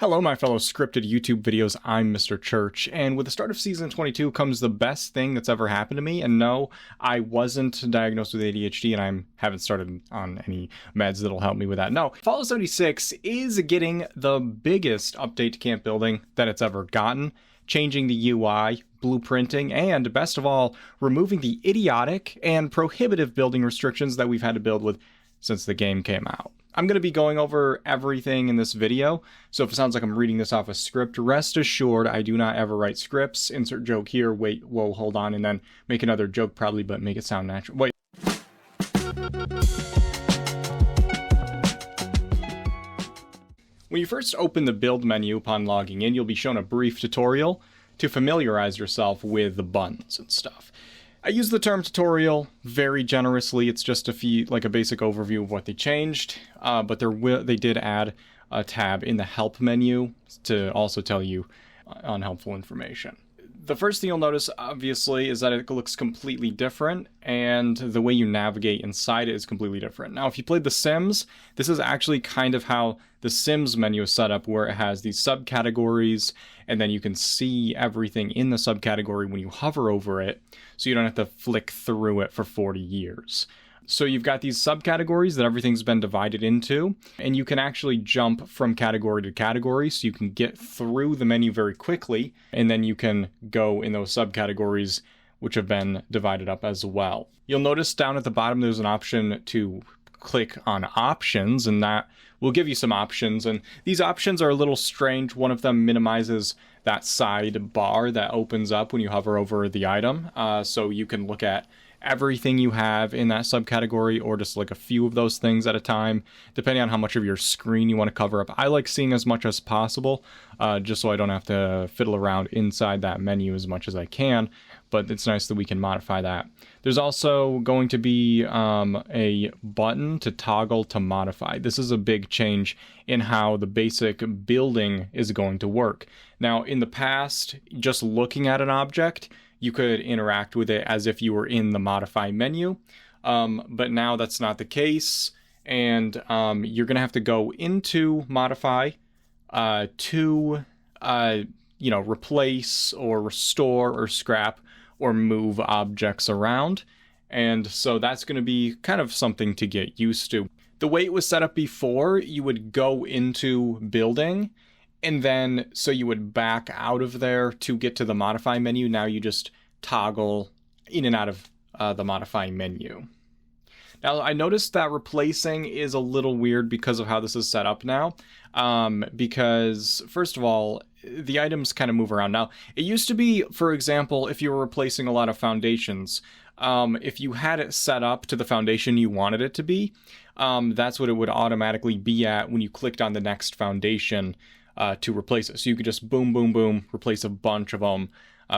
Hello, my fellow scripted YouTube videos. I'm Mr. Church, and with the start of Season 22 comes the best thing that's ever happened to me. And no, I wasn't diagnosed with ADHD, and I haven't started on any meds that'll help me with that. No, Fallout 76 is getting the biggest update to camp building that it's ever gotten, changing the UI, blueprinting, and best of all, removing the idiotic and prohibitive building restrictions that we've had to build with since the game came out. I'm going to be going over everything in this video, so if it sounds like I'm reading this off a script, rest assured I do not ever write scripts. Insert joke here, wait, whoa, hold on, and then make another joke probably, but make it sound natural. Wait. When you first open the build menu upon logging in, you'll be shown a brief tutorial to familiarize yourself with the buttons and stuff. I use the term tutorial very generously. It's just a basic overview of what they changed, but they did add a tab in the help menu to also tell you unhelpful information. The first thing you'll notice, obviously, is that it looks completely different, and the way you navigate inside it is completely different. Now, if you played The Sims, this is actually kind of how the Sims menu is set up, where it has these subcategories, and then you can see everything in the subcategory when you hover over it, so you don't have to flick through it for 40 years. So you've got these subcategories that everything's been divided into, and you can actually jump from category to category, so you can get through the menu very quickly, and then you can go in those subcategories which have been divided up as well. You'll notice down at the bottom there's an option to click on options, and that will give you some options, and these options are a little strange. One of them minimizes that side bar that opens up when you hover over the item, so you can look at everything you have in that subcategory, or just like a few of those things at a time, depending on how much of your screen you want to cover up. I like seeing as much as possible, just so I don't have to fiddle around inside that menu as much as I can, but it's nice that we can modify that. There's also going to be a button to toggle to modify. This is a big change in how the basic building is going to work. Now, in the past, just looking at an object, you could interact with it as if you were in the modify menu, but now that's not the case, and you're going to have to go into modify to replace or restore or scrap or move objects around, and so that's going to be kind of something to get used to. The way it was set up before, you would go into building, and then so you would back out of there to get to the modify menu. Now you just toggle in and out of the modify menu. Now, I noticed that replacing is a little weird because of how this is set up now. Because, first of all, the items kind of move around. Now, it used to be, for example, if you were replacing a lot of foundations, if you had it set up to the foundation you wanted it to be, that's what it would automatically be at when you clicked on the next foundation to replace it. So you could just boom, boom, boom, replace a bunch of them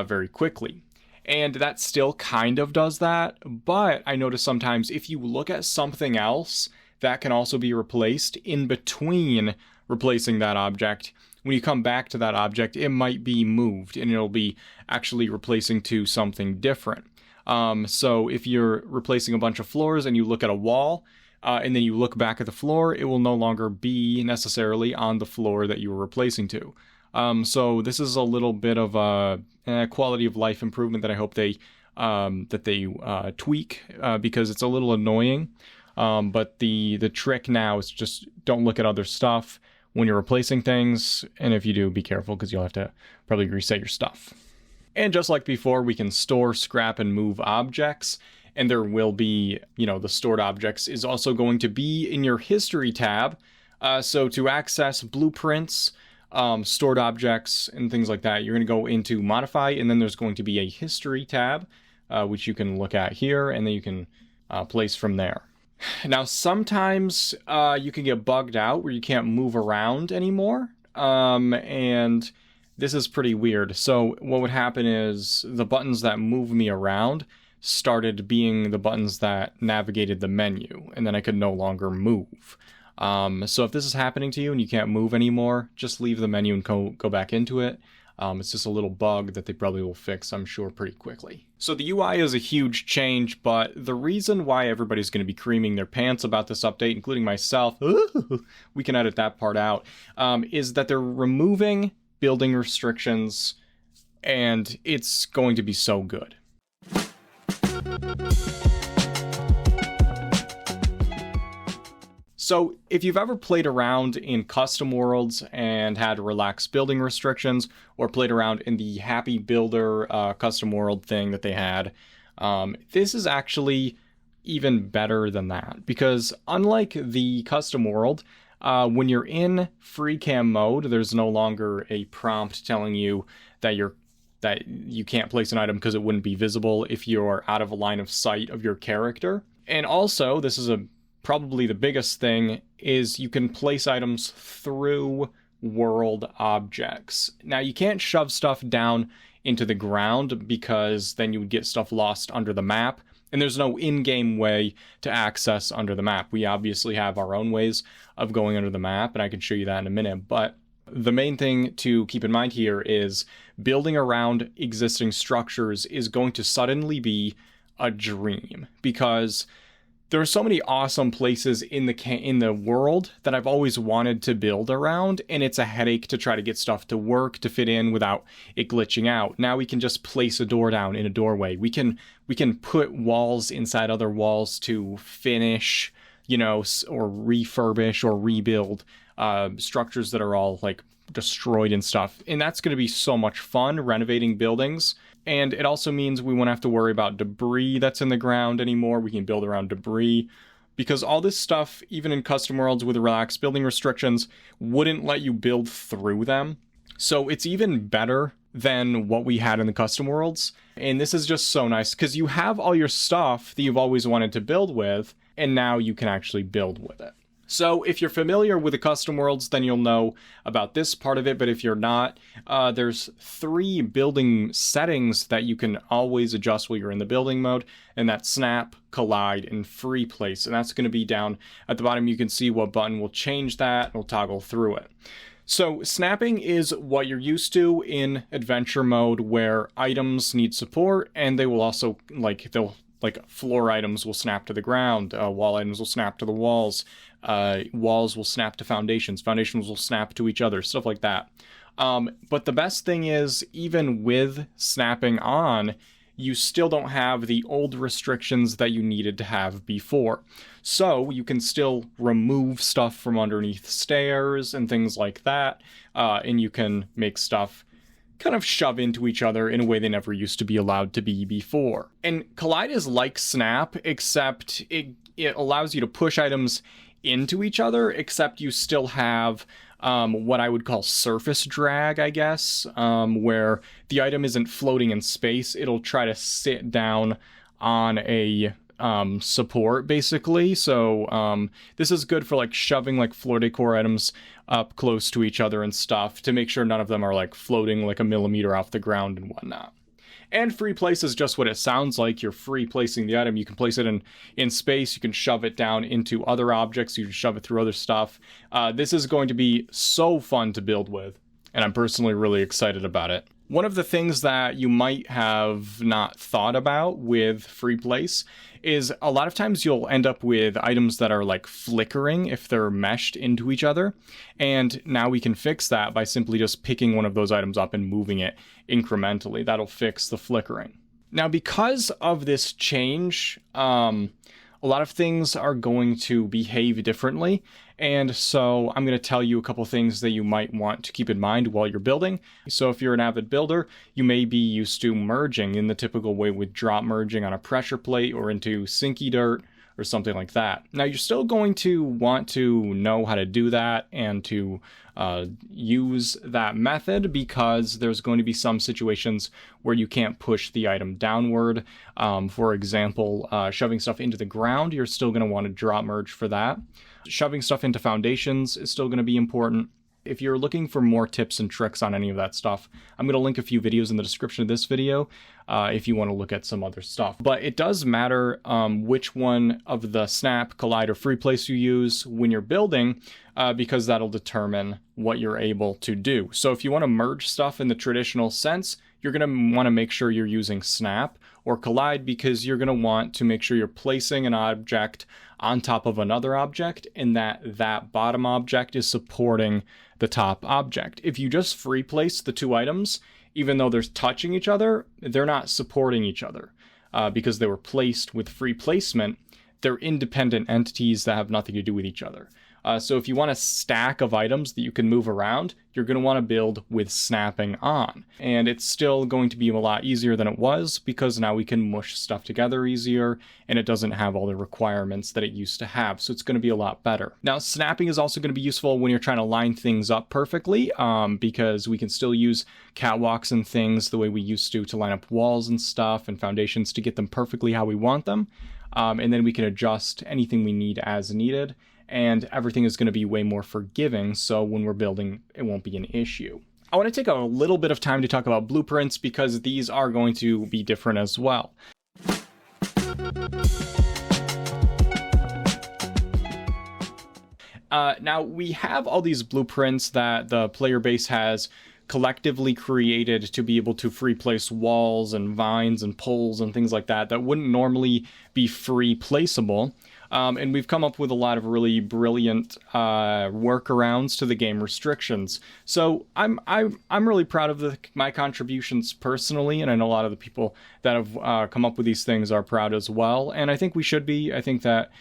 very quickly. And that still kind of does that, but I notice sometimes if you look at something else that can also be replaced in between replacing that object, when you come back to that object, it might be moved and it'll be actually replacing to something different. So if you're replacing a bunch of floors and you look at a wall, and then you look back at the floor, it will no longer be necessarily on the floor that you were replacing to. So this is a little bit of a quality of life improvement that I hope they tweak, because it's a little annoying. But the trick now is just don't look at other stuff when you're replacing things, and if you do, be careful because you'll have to probably reset your stuff. And just like before, we can store, scrap, and move objects. And there will be, the stored objects is also going to be in your history tab. So to access blueprints, stored objects, and things like that, you're going to go into modify, and then there's going to be a history tab, which you can look at here, and then you can place from there. Now, sometimes you can get bugged out where you can't move around anymore, and this is pretty weird. So what would happen is the buttons that move me around started being the buttons that navigated the menu, and then I could no longer move. So if this is happening to you and you can't move anymore, just leave the menu and go back into it. It's just a little bug that they probably will fix, I'm sure, pretty quickly. So the UI is a huge change, but the reason why everybody's going to be creaming their pants about this update, including myself, we can edit that part out, is that they're removing building restrictions, and it's going to be so good. So if you've ever played around in custom worlds and had relaxed building restrictions, or played around in the Happy Builder custom world thing that they had, this is actually even better than that. Because unlike the custom world, when you're in free cam mode, there's no longer a prompt telling you that you can't place an item because it wouldn't be visible if you're out of a line of sight of your character. And also, this is probably the biggest thing, is you can place items through world objects. Now, you can't shove stuff down into the ground because then you would get stuff lost under the map, and there's no in-game way to access under the map. We obviously have our own ways of going under the map, and I can show you that in a minute, but the main thing to keep in mind here is building around existing structures is going to suddenly be a dream, because there are so many awesome places in the world that I've always wanted to build around, and it's a headache to try to get stuff to work, to fit in without it glitching out. Now we can just place a door down in a doorway. We can put walls inside other walls to finish, or refurbish or rebuild structures that are all like destroyed and stuff. And that's going to be so much fun renovating buildings. And it also means we won't have to worry about debris that's in the ground anymore. We can build around debris, because all this stuff, even in custom worlds with relaxed building restrictions, wouldn't let you build through them. So it's even better than what we had in the custom worlds. And this is just so nice because you have all your stuff that you've always wanted to build with, and now you can actually build with it. So if you're familiar with the custom worlds, then you'll know about this part of it. But if you're not, there's 3 building settings that you can always adjust while you're in the building mode. And that's snap, collide, and free place. And that's going to be down at the bottom. You can see what button will change that, and we'll toggle through it. So snapping is what you're used to in adventure mode, where items need support, and they will also, like floor items will snap to the ground, wall items will snap to the walls, walls will snap to foundations will snap to each other, stuff like that. But the best thing is, even with snapping on, you still don't have the old restrictions that you needed to have before. So you can still remove stuff from underneath stairs and things like that, and you can make stuff kind of shove into each other in a way they never used to be allowed to be before. And collide is like snap, except it allows you to push items into each other, except you still have what I would call surface drag, I guess, where the item isn't floating in space. It'll try to sit down on a support, basically. So this is good for like shoving like floor decor items up close to each other and stuff, to make sure none of them are like floating like a millimeter off the ground and whatnot. And free place is just what it sounds like. You're free placing the item. You can place it in space. You can shove it down into other objects. You can shove it through other stuff. This is going to be so fun to build with, and I'm personally really excited about it. One of the things that you might have not thought about with free place is a lot of times you'll end up with items that are like flickering if they're meshed into each other. And now we can fix that by simply just picking one of those items up and moving it incrementally. That'll fix the flickering. Now, because of this change, a lot of things are going to behave differently. And so I'm going to tell you a couple things that you might want to keep in mind while you're building. So if you're an avid builder, you may be used to merging in the typical way with drop merging on a pressure plate or into sinky dirt or something like that. Now, you're still going to want to know how to do that and to use that method, because there's going to be some situations where you can't push the item downward. For example, shoving stuff into the ground, you're still going to want to drop merge for that. Shoving stuff into foundations is still going to be important. If you're looking for more tips and tricks on any of that stuff, I'm going to link a few videos in the description of this video if you want to look at some other stuff. But it does matter which one of the snap, collide, or free place you use when you're building, because that'll determine what you're able to do. So if you want to merge stuff in the traditional sense, you're going to want to make sure you're using snap or collide, because you're going to want to make sure you're placing an object on top of another object and that bottom object is supporting the top object. If you just free place the two items, even though they're touching each other, they're not supporting each other because they were placed with free placement. They're independent entities that have nothing to do with each other. So if you want a stack of items that you can move around, you're going to want to build with snapping on. And it's still going to be a lot easier than it was, because now we can mush stuff together easier and it doesn't have all the requirements that it used to have. So it's going to be a lot better. Now, snapping is also going to be useful when you're trying to line things up perfectly, because we can still use catwalks and things the way we used to line up walls and stuff and foundations to get them perfectly how we want them. And then we can adjust anything we need as needed. And everything is going to be way more forgiving, so when we're building, it won't be an issue. I want to take a little bit of time to talk about blueprints, because these are going to be different as well. Now, we have all these blueprints that the player base has collectively created to be able to free place walls and vines and poles and things like that wouldn't normally be free placeable. And we've come up with a lot of really brilliant workarounds to the game restrictions. So I'm really proud of my contributions personally, and I know a lot of the people that have come up with these things are proud as well. And I think we should be. I think that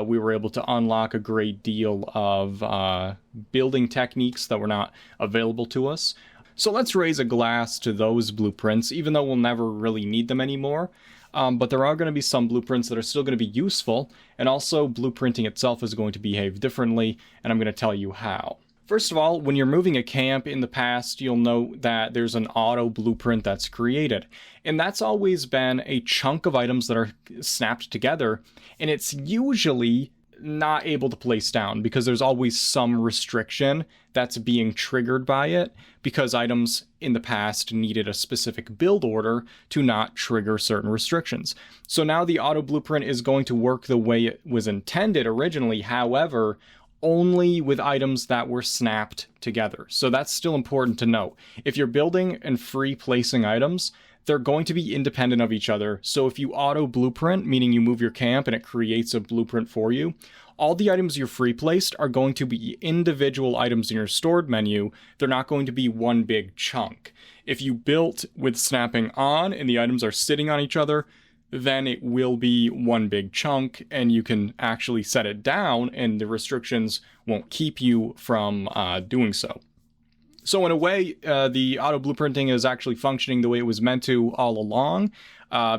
we were able to unlock a great deal of building techniques that were not available to us. So let's raise a glass to those blueprints, even though we'll never really need them anymore. But there are going to be some blueprints that are still going to be useful, and also blueprinting itself is going to behave differently, and I'm going to tell you how. First of all, when you're moving a camp in the past, you'll note that there's an auto blueprint that's created. And that's always been a chunk of items that are snapped together, and it's usually not able to place down because there's always some restriction that's being triggered by it, because items in the past needed a specific build order to not trigger certain restrictions. So now the auto blueprint is going to work the way it was intended originally, however, only with items that were snapped together. So that's still important to note. If you're building and free placing items, they're going to be independent of each other. So if you auto blueprint, meaning you move your camp and it creates a blueprint for you, all the items you're free placed are going to be individual items in your stored menu. They're not going to be one big chunk. If you built with snapping on and the items are sitting on each other, then it will be one big chunk, and you can actually set it down and the restrictions won't keep you from doing so. So in a way, the auto blueprinting is actually functioning the way it was meant to all along,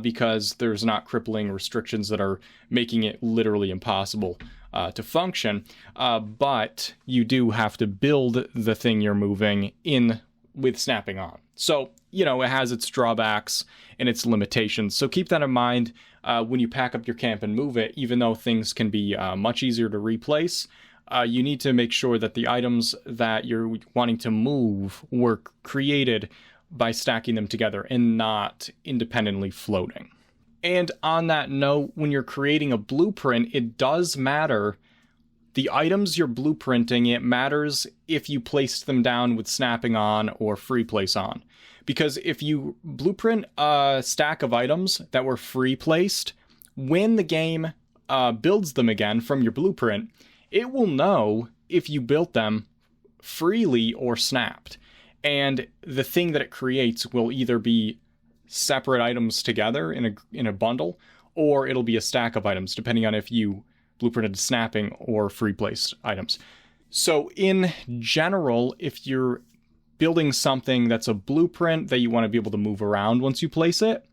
because there's not crippling restrictions that are making it literally impossible to function. But you do have to build the thing you're moving in with snapping on. So, it has its drawbacks and its limitations. So keep that in mind when you pack up your camp and move it. Even though things can be much easier to replace, you need to make sure that the items that you're wanting to move were created by stacking them together and not independently floating. And on that note, when you're creating a blueprint, it does matter the items you're blueprinting. It matters if you placed them down with snapping on or free place on. Because if you blueprint a stack of items that were free placed, when the game builds them again from your blueprint, it will know if you built them freely or snapped. And the thing that it creates will either be separate items together in a bundle, or it'll be a stack of items, depending on if you blueprinted snapping or free placed items. So in general, if you're building something that's a blueprint that you want to be able to move around once you place it,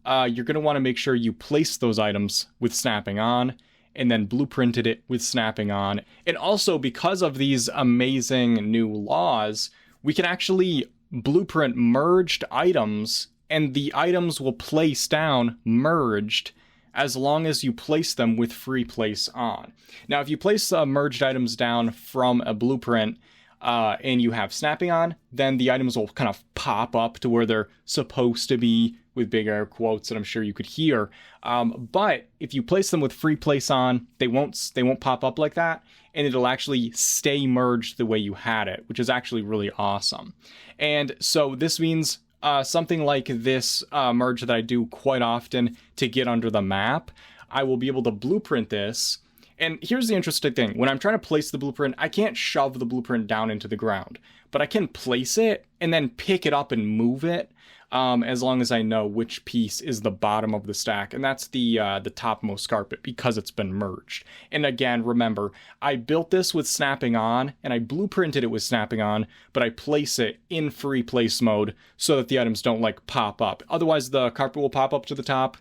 you're going to want to make sure you place those items with snapping on, and then blueprinted it with snapping on. And also, because of these amazing new laws, we can actually blueprint merged items, and the items will place down merged as long as you place them with free place on. Now, if you place merged items down from a blueprint, and you have snapping on, then the items will kind of pop up to where they're supposed to be, with big air quotes that I'm sure you could hear. But if you place them with free place on, they won't pop up like that, and it'll actually stay merged the way you had it, which is actually really awesome. And so this means something like this merge that I do quite often to get under the map, I will be able to blueprint this. And here's the interesting thing. When I'm trying to place the blueprint, I can't shove the blueprint down into the ground, but I can place it and then pick it up and move it, as long as I know which piece is the bottom of the stack. And that's the topmost carpet, because it's been merged. And again, remember, I built this with snapping on and I blueprinted it with snapping on, but I place it in free place mode so that the items don't like pop up. Otherwise the carpet will pop up to the top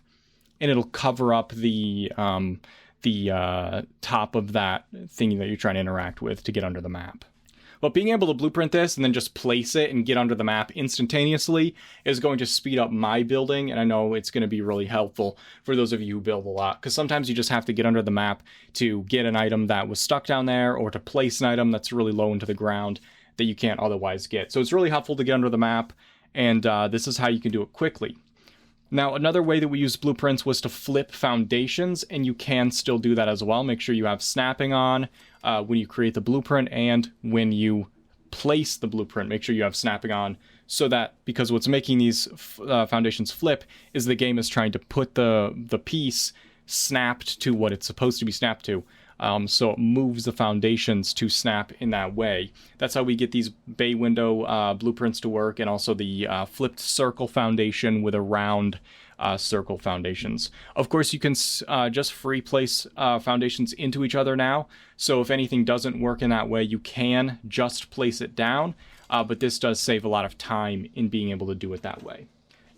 and it'll cover up the top of that thingy that you're trying to interact with to get under the map. But being able to blueprint this and then just place it and get under the map instantaneously is going to speed up my building, and I know it's going to be really helpful for those of you who build a lot, because sometimes you just have to get under the map to get an item that was stuck down there, or to place an item that's really low into the ground that you can't otherwise get. So it's really helpful to get under the map, and this is how you can do it quickly. Now, another way that we use blueprints was to flip foundations, and you can still do that as well. Make sure you have snapping on when you create the blueprint, and when you place the blueprint, make sure you have snapping on, so that, because what's making these foundations flip is the game is trying to put the piece snapped to what it's supposed to be snapped to. So it moves the foundations to snap in that way. That's how we get these bay window blueprints to work, and also the flipped circle foundation with a round circle foundations. Of course, you can just free place foundations into each other now, so if anything doesn't work in that way, you can just place it down, but this does save a lot of time in being able to do it that way.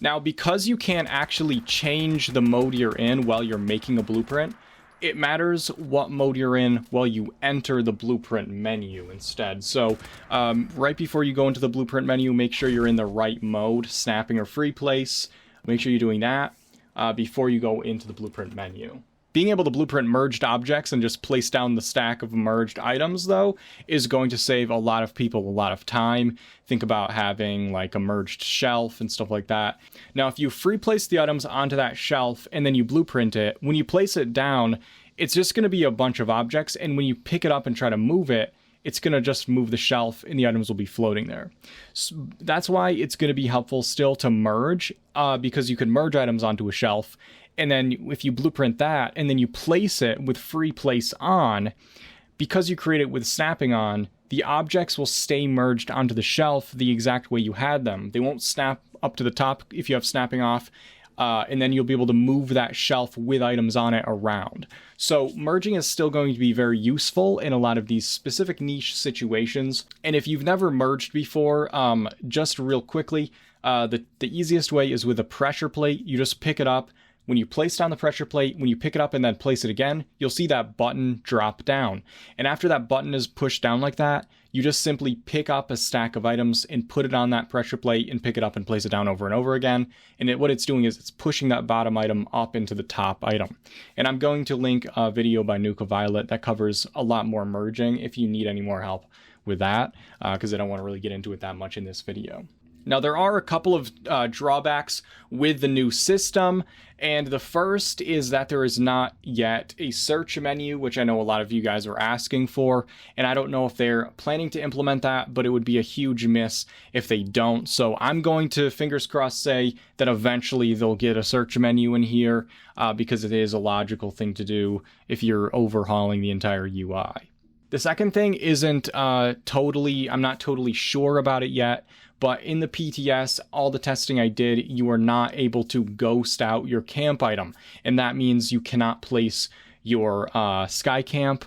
Now, because you can't actually change the mode you're in while you're making a blueprint, it matters what mode you're in while you enter the blueprint menu instead. So right before you go into the blueprint menu, make sure you're in the right mode, snapping or free place. Make sure you're doing that before you go into the blueprint menu. Being able to blueprint merged objects and just place down the stack of merged items, though, is going to save a lot of people a lot of time. Think about having like a merged shelf and stuff like that. Now, if you free place the items onto that shelf and then you blueprint it, when you place it down, it's just going to be a bunch of objects, and when you pick it up and try to move it, it's going to just move the shelf and the items will be floating there. So that's why it's going to be helpful still to merge, because you can merge items onto a shelf. And then if you blueprint that and then you place it with free place on, because you create it with snapping on, the objects will stay merged onto the shelf the exact way you had them. They won't snap up to the top if you have snapping off, and then you'll be able to move that shelf with items on it around. So merging is still going to be very useful in a lot of these specific niche situations. And if you've never merged before, just real quickly, the easiest way is with a pressure plate. You just pick it up. When you place down the pressure plate, when you pick it up and then place it again, you'll see that button drop down. And after that button is pushed down like that, you just simply pick up a stack of items and put it on that pressure plate and pick it up and place it down over and over again. And what it's doing is it's pushing that bottom item up into the top item. And I'm going to link a video by Nuka Violet that covers a lot more merging if you need any more help with that, because I don't want to really get into it that much in this video. Now, there are a couple of drawbacks with the new system, and the first is that there is not yet a search menu, which I know a lot of you guys are asking for, and I don't know if they're planning to implement that, but it would be a huge miss if they don't. So I'm going to, fingers crossed, say that eventually they'll get a search menu in here, because it is a logical thing to do if you're overhauling the entire UI. The second thing isn't I'm not totally sure about it yet, but in the PTS, all the testing I did, you are not able to ghost out your camp item. And that means you cannot place your sky camp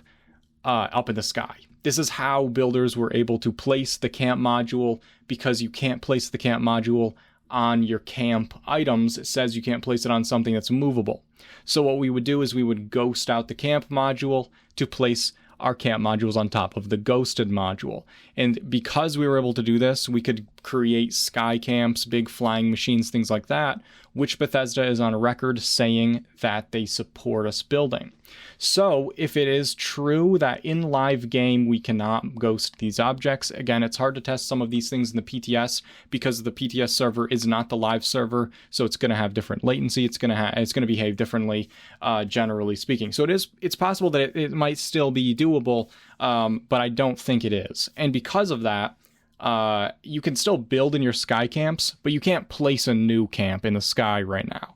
up in the sky. This is how builders were able to place the camp module, because you can't place the camp module on your camp items. It says you can't place it on something that's movable. So what we would do is we would ghost out the camp module to place our camp modules on top of the ghosted module. And because we were able to do this, we could create sky camps, big flying machines, things like that, which Bethesda is on record saying that they support us building. So if it is true that in live game we cannot ghost these objects, again, it's hard to test some of these things in the PTS because the PTS server is not the live server, so it's going to have different latency. It's going to behave differently, generally speaking. So it's possible that it might still be doable, but I don't think it is. And because of that, you can still build in your sky camps, but you can't place a new camp in the sky right now.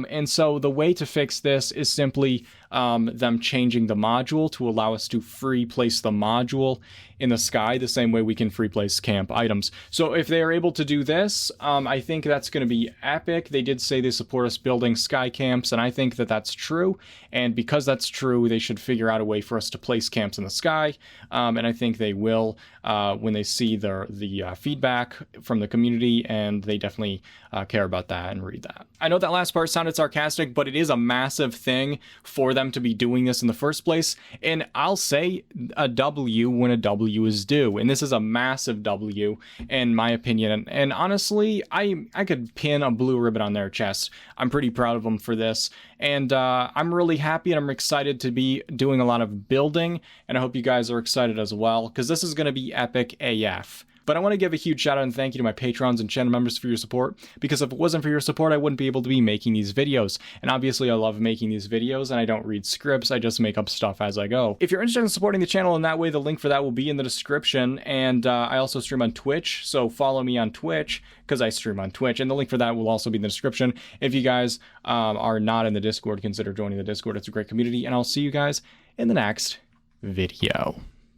And so the way to fix this is simply them changing the module to allow us to free place the module in the sky the same way we can free place camp items. So if they are able to do this, I think that's going to be epic. They did say they support us building sky camps, and I think that that's true. And because that's true, they should figure out a way for us to place camps in the sky. And I think they will when they see the feedback from the community, and they definitely care about that and read that. I know that last part sounded sarcastic, but it is a massive thing for them to be doing this in the first place. And I'll say a W when a W is due. And this is a massive W in my opinion. And honestly, I could pin a blue ribbon on their chest. I'm pretty proud of them for this. And I'm really happy and I'm excited to be doing a lot of building. And I hope you guys are excited as well, because this is going to be epic AF. But I want to give a huge shout out and thank you to my patrons and channel members for your support, because if it wasn't for your support, I wouldn't be able to be making these videos. And obviously I love making these videos and I don't read scripts, I just make up stuff as I go. If you're interested in supporting the channel in that way, the link for that will be in the description. And I also stream on Twitch, so follow me on Twitch, because I stream on Twitch, and the link for that will also be in the description. If you guys are not in the Discord, consider joining the Discord. It's a great community, and I'll see you guys in the next video.